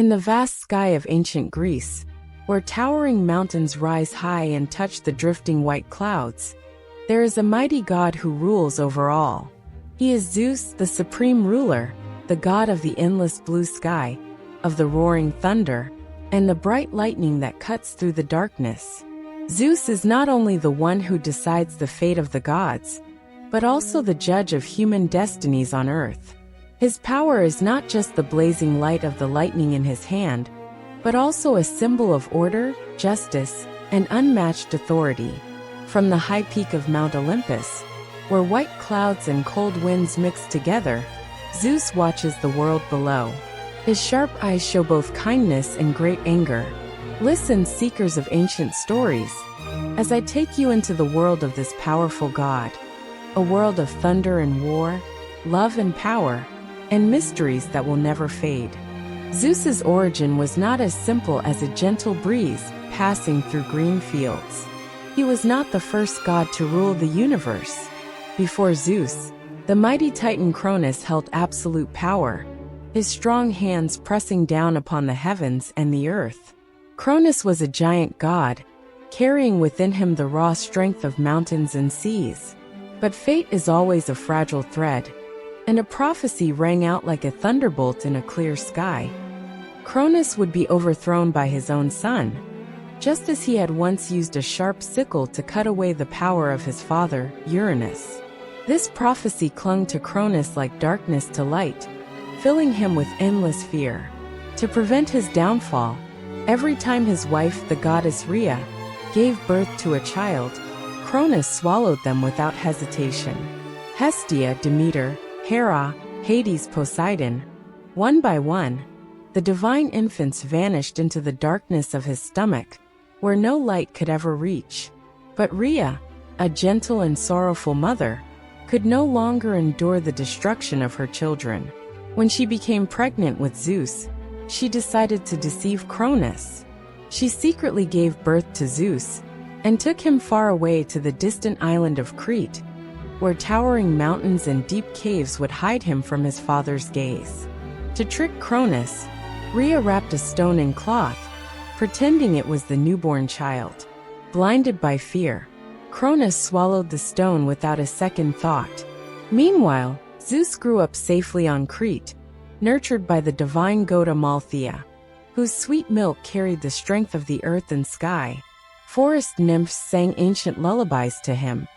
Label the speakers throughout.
Speaker 1: In the vast sky of ancient Greece, where towering mountains rise high and touch the drifting white clouds, there is a mighty god who rules over all. He is Zeus, the supreme ruler, the god of the endless blue sky, of the roaring thunder, and the bright lightning that cuts through the darkness. Zeus is not only the one who decides the fate of the gods, but also the judge of human destinies on earth. His power is not just the blazing light of the lightning in his hand, but also a symbol of order, justice, and unmatched authority. From the high peak of Mount Olympus, where white clouds and cold winds mix together, Zeus watches the world below. His sharp eyes show both kindness and great anger. Listen, seekers of ancient stories, as I take you into the world of this powerful god, a world of thunder and war, love and power, and mysteries that will never fade. Zeus's origin was not as simple as a gentle breeze passing through green fields. He was not the first god to rule the universe. Before Zeus, the mighty titan Cronus held absolute power, his strong hands pressing down upon the heavens and the earth. Cronus was a giant god, carrying within him the raw strength of mountains and seas. But fate is always a fragile thread, and a prophecy rang out like a thunderbolt in a clear sky. Cronus would be overthrown by his own son, just as he had once used a sharp sickle to cut away the power of his father, Uranus. This prophecy clung to Cronus like darkness to light, filling him with endless fear. To prevent his downfall, every time his wife, the goddess Rhea, gave birth to a child, Cronus swallowed them without hesitation. Hestia, Demeter, Hera, Hades, Poseidon, one by one, the divine infants vanished into the darkness of his stomach, where no light could ever reach. But Rhea, a gentle and sorrowful mother, could no longer endure the destruction of her children. When she became pregnant with Zeus, she decided to deceive Cronus. She secretly gave birth to Zeus and took him far away to the distant island of Crete, where towering mountains and deep caves would hide him from his father's gaze. To trick Cronus, Rhea wrapped a stone in cloth, pretending it was the newborn child. Blinded by fear, Cronus swallowed the stone without a second thought. Meanwhile, Zeus grew up safely on Crete, nurtured by the divine goat Amalthea, whose sweet milk carried the strength of the earth and sky. Forest nymphs sang ancient lullabies to him,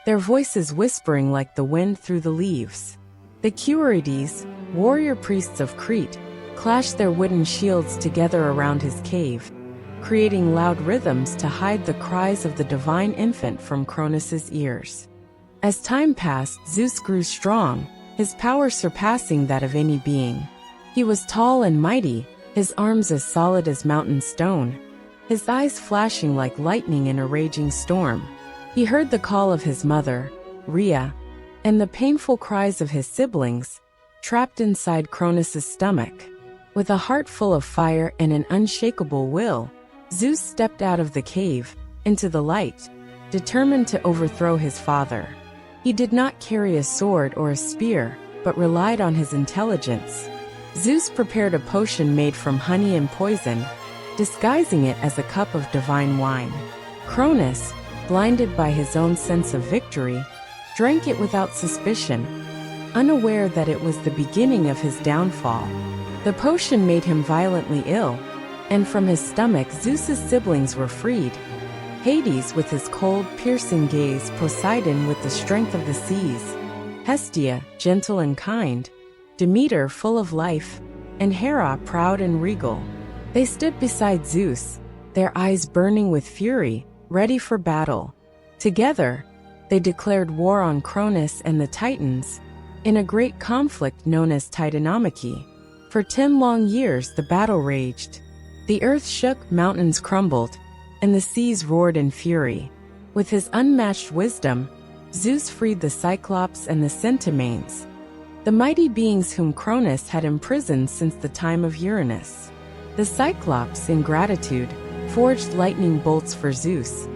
Speaker 1: their voices whispering like the wind through the leaves. The Cuorides, warrior priests of Crete, clashed their wooden shields together around his cave, creating loud rhythms to hide the cries of the divine infant from Cronus's ears. As time passed, Zeus grew strong, his power surpassing that of any being. He was tall and mighty, his arms as solid as mountain stone, his eyes flashing like lightning in a raging storm. He heard the call of his mother, Rhea, and the painful cries of his siblings, trapped inside Cronus's stomach. With a heart full of fire and an unshakable will, Zeus stepped out of the cave, into the light, determined to overthrow his father. He did not carry a sword or a spear, but relied on his intelligence. Zeus prepared a potion made from honey and poison, disguising it as a cup of divine wine. Cronus, blinded by his own sense of victory, drank it without suspicion, unaware that it was the beginning of his downfall. The potion made him violently ill, and from his stomach Zeus's siblings were freed. Hades with his cold, piercing gaze, Poseidon with the strength of the seas, Hestia, gentle and kind, Demeter full of life, and Hera proud and regal. They stood beside Zeus, their eyes burning with fury, ready for battle. Together, they declared war on Cronus and the Titans, in a great conflict known as Titanomachy. For 10 long years the battle raged. The earth shook, mountains crumbled, and the seas roared in fury. With his unmatched wisdom, Zeus freed the Cyclops and the Centaurs, the mighty beings whom Cronus had imprisoned since the time of Uranus. The Cyclops, in gratitude, forged lightning bolts for Zeus,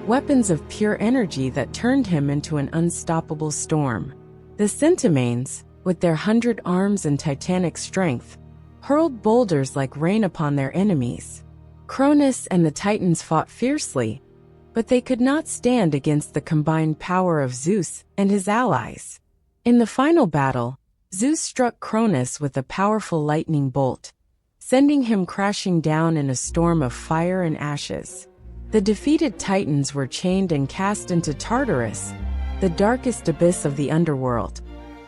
Speaker 1: weapons of pure energy that turned him into an unstoppable storm. The Centaurs, with their 100 arms and titanic strength, hurled boulders like rain upon their enemies. Cronus and the Titans fought fiercely, but they could not stand against the combined power of Zeus and his allies. In the final battle, Zeus struck Cronus with a powerful lightning bolt, sending him crashing down in a storm of fire and ashes. The defeated Titans were chained and cast into Tartarus, the darkest abyss of the underworld,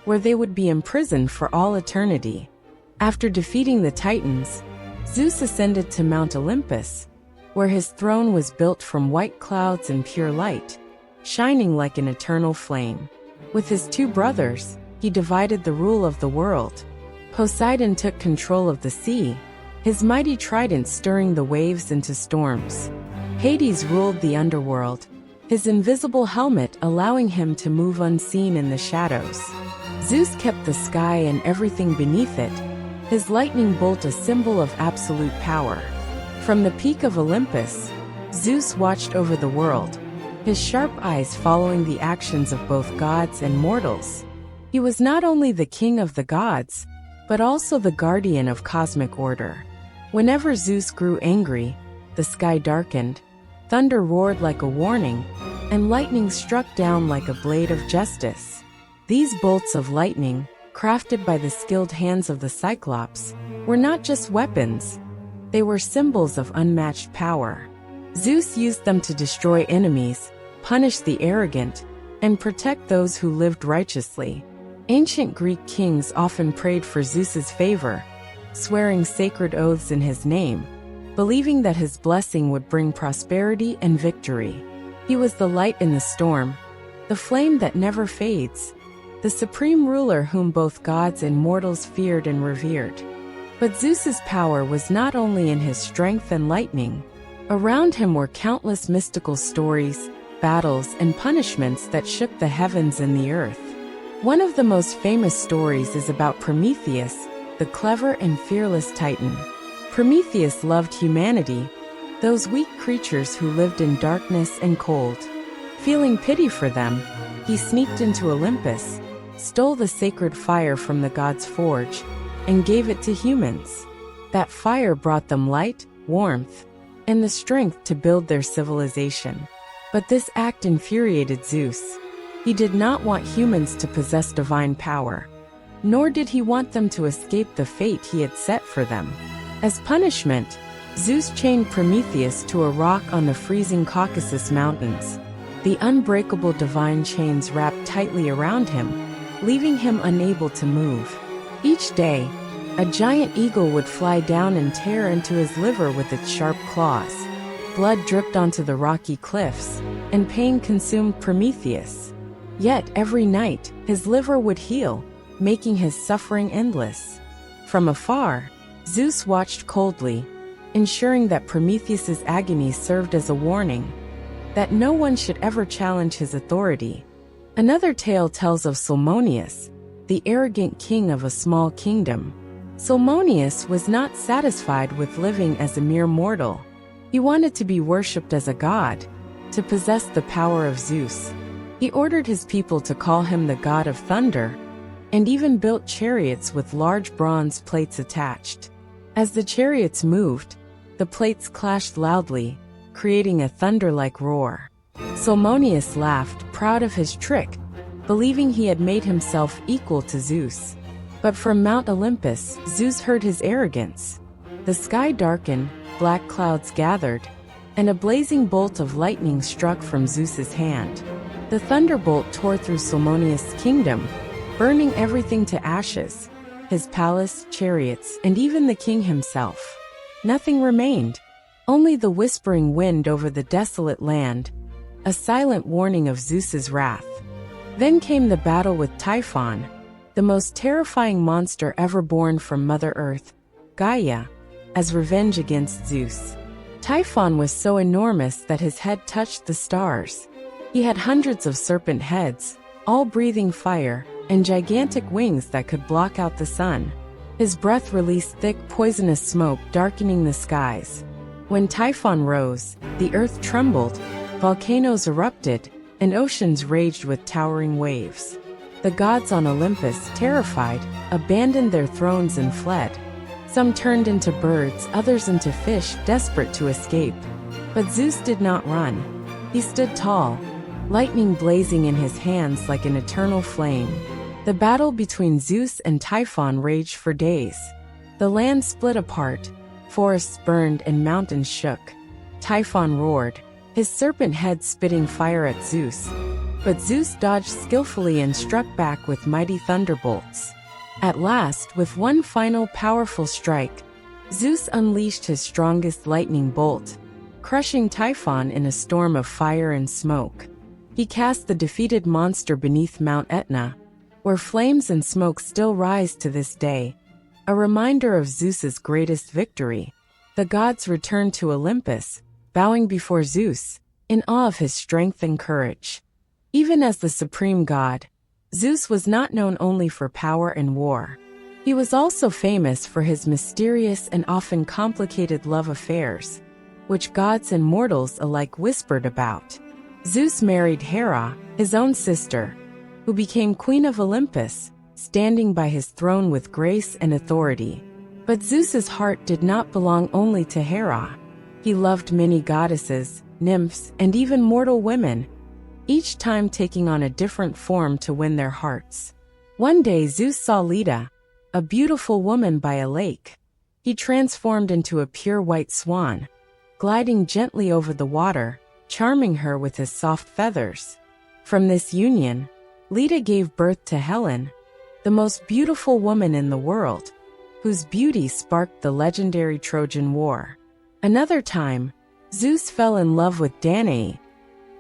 Speaker 1: where they would be imprisoned for all eternity. After defeating the Titans, Zeus ascended to Mount Olympus, where his throne was built from white clouds and pure light, shining like an eternal flame. With his two brothers, he divided the rule of the world. Poseidon took control of the sea, his mighty trident stirring the waves into storms. Hades ruled the underworld, his invisible helmet allowing him to move unseen in the shadows. Zeus kept the sky and everything beneath it, his lightning bolt a symbol of absolute power. From the peak of Olympus, Zeus watched over the world, his sharp eyes following the actions of both gods and mortals. He was not only the king of the gods, but also the guardian of cosmic order. Whenever Zeus grew angry, the sky darkened, thunder roared like a warning, and lightning struck down like a blade of justice. These bolts of lightning, crafted by the skilled hands of the Cyclops, were not just weapons. They were symbols of unmatched power. Zeus used them to destroy enemies, punish the arrogant, and protect those who lived righteously. Ancient Greek kings often prayed for Zeus's favor, swearing sacred oaths in his name, believing that his blessing would bring prosperity and victory. He was the light in the storm, the flame that never fades, the supreme ruler whom both gods and mortals feared and revered. But Zeus's power was not only in his strength and lightning. Around him were countless mystical stories, battles, and punishments that shook the heavens and the earth. One of the most famous stories is about Prometheus, the clever and fearless Titan. Prometheus loved humanity, those weak creatures who lived in darkness and cold. Feeling pity for them, he sneaked into Olympus, stole the sacred fire from the god's forge, and gave it to humans. That fire brought them light, warmth, and the strength to build their civilization. But this act infuriated Zeus. He did not want humans to possess divine power, nor did he want them to escape the fate he had set for them. As punishment, Zeus chained Prometheus to a rock on the freezing Caucasus Mountains. The unbreakable divine chains wrapped tightly around him, leaving him unable to move. Each day, a giant eagle would fly down and tear into his liver with its sharp claws. Blood dripped onto the rocky cliffs, and pain consumed Prometheus. Yet every night, his liver would heal, making his suffering endless. From afar, Zeus watched coldly, ensuring that Prometheus's agony served as a warning that no one should ever challenge his authority. Another tale tells of Salmoneus, the arrogant king of a small kingdom. Salmoneus was not satisfied with living as a mere mortal. He wanted to be worshipped as a god, to possess the power of Zeus. He ordered his people to call him the god of thunder, and even built chariots with large bronze plates attached. As the chariots moved, the plates clashed loudly, creating a thunder-like roar. Salmoneus laughed, proud of his trick, believing he had made himself equal to Zeus. But from Mount Olympus, Zeus heard his arrogance. The sky darkened, black clouds gathered, and a blazing bolt of lightning struck from Zeus's hand. The thunderbolt tore through Salmoneus' kingdom, burning everything to ashes, his palace, chariots, and even the king himself. Nothing remained, only the whispering wind over the desolate land, a silent warning of Zeus's wrath. Then came the battle with Typhon, the most terrifying monster ever born from Mother Earth, Gaia, as revenge against Zeus. Typhon was so enormous that his head touched the stars. He had hundreds of serpent heads, all breathing fire, and gigantic wings that could block out the sun. His breath released thick, poisonous smoke, darkening the skies. When Typhon rose, the earth trembled, volcanoes erupted, and oceans raged with towering waves. The gods on Olympus, terrified, abandoned their thrones and fled. Some turned into birds, others into fish, desperate to escape. But Zeus did not run. He stood tall, lightning blazing in his hands like an eternal flame. The battle between Zeus and Typhon raged for days. The land split apart, forests burned and mountains shook. Typhon roared, his serpent head spitting fire at Zeus. But Zeus dodged skillfully and struck back with mighty thunderbolts. At last, with one final powerful strike, Zeus unleashed his strongest lightning bolt, crushing Typhon in a storm of fire and smoke. He cast the defeated monster beneath Mount Etna, where flames and smoke still rise to this day, a reminder of Zeus's greatest victory. The gods returned to Olympus, bowing before Zeus, in awe of his strength and courage. Even as the supreme god, Zeus was not known only for power and war. He was also famous for his mysterious and often complicated love affairs, which gods and mortals alike whispered about. Zeus married Hera, his own sister, who became queen of Olympus, standing by his throne with grace and authority. But Zeus's heart did not belong only to Hera. He loved many goddesses, nymphs, and even mortal women, each time taking on a different form to win their hearts. One day Zeus saw Leda, a beautiful woman by a lake. He transformed into a pure white swan, gliding gently over the water, charming her with his soft feathers. From this union, Leda gave birth to Helen, the most beautiful woman in the world, whose beauty sparked the legendary Trojan War. Another time, Zeus fell in love with Danae,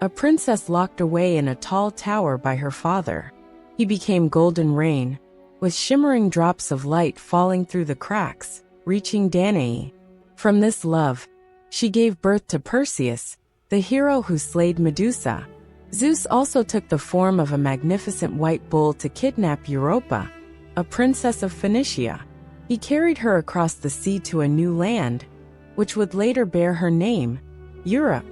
Speaker 1: a princess locked away in a tall tower by her father. He became golden rain, with shimmering drops of light falling through the cracks, reaching Danae. From this love, she gave birth to Perseus, the hero who slayed Medusa. Zeus also took the form of a magnificent white bull to kidnap Europa, a princess of Phoenicia. He carried her across the sea to a new land, which would later bear her name, Europe.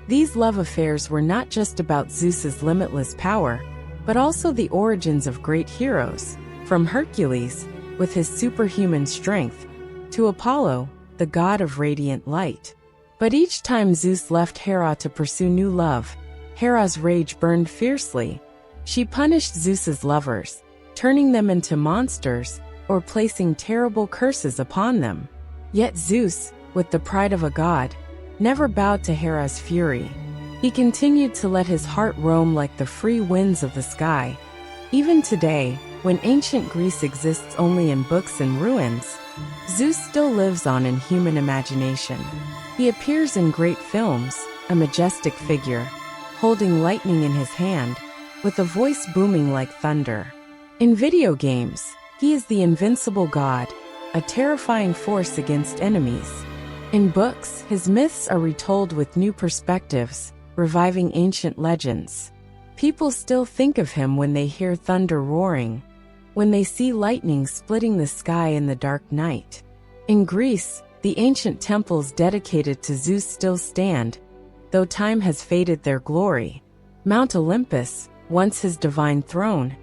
Speaker 1: These love affairs were not just about Zeus's limitless power, but also the origins of great heroes, from Hercules, with his superhuman strength, to Apollo, the god of radiant light. But each time Zeus left Hera to pursue new love, Hera's rage burned fiercely. She punished Zeus's lovers, turning them into monsters or placing terrible curses upon them. Yet Zeus, with the pride of a god, never bowed to Hera's fury. He continued to let his heart roam like the free winds of the sky. Even today, when ancient Greece exists only in books and ruins, Zeus still lives on in human imagination. He appears in great films, a majestic figure, holding lightning in his hand, with a voice booming like thunder. In video games, he is the invincible god, a terrifying force against enemies. In books, his myths are retold with new perspectives, reviving ancient legends. People still think of him when they hear thunder roaring, when they see lightning splitting the sky in the dark night. In Greece, the ancient temples dedicated to Zeus still stand, though time has faded their glory. Mount Olympus, once his divine throne,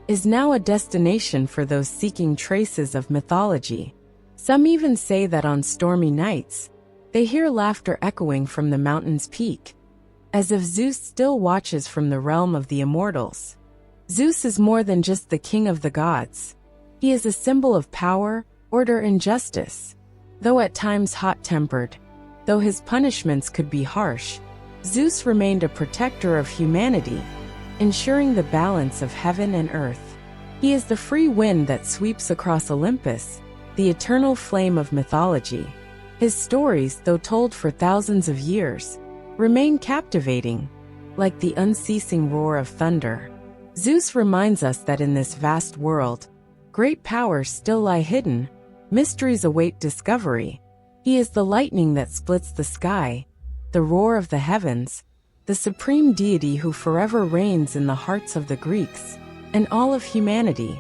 Speaker 1: is now a destination for those seeking traces of mythology. Some even say that on stormy nights, they hear laughter echoing from the mountain's peak, as if Zeus still watches from the realm of the immortals. Zeus is more than just the king of the gods. He is a symbol of power, order, and justice. Though at times hot-tempered, though his punishments could be harsh, Zeus remained a protector of humanity, ensuring the balance of heaven and earth. He is the free wind that sweeps across Olympus, the eternal flame of mythology. His stories, though told for thousands of years, remain captivating, like the unceasing roar of thunder. Zeus reminds us that in this vast world, great powers still lie hidden, mysteries await discovery. He is the lightning that splits the sky, the roar of the heavens, the supreme deity who forever reigns in the hearts of the Greeks and all of humanity.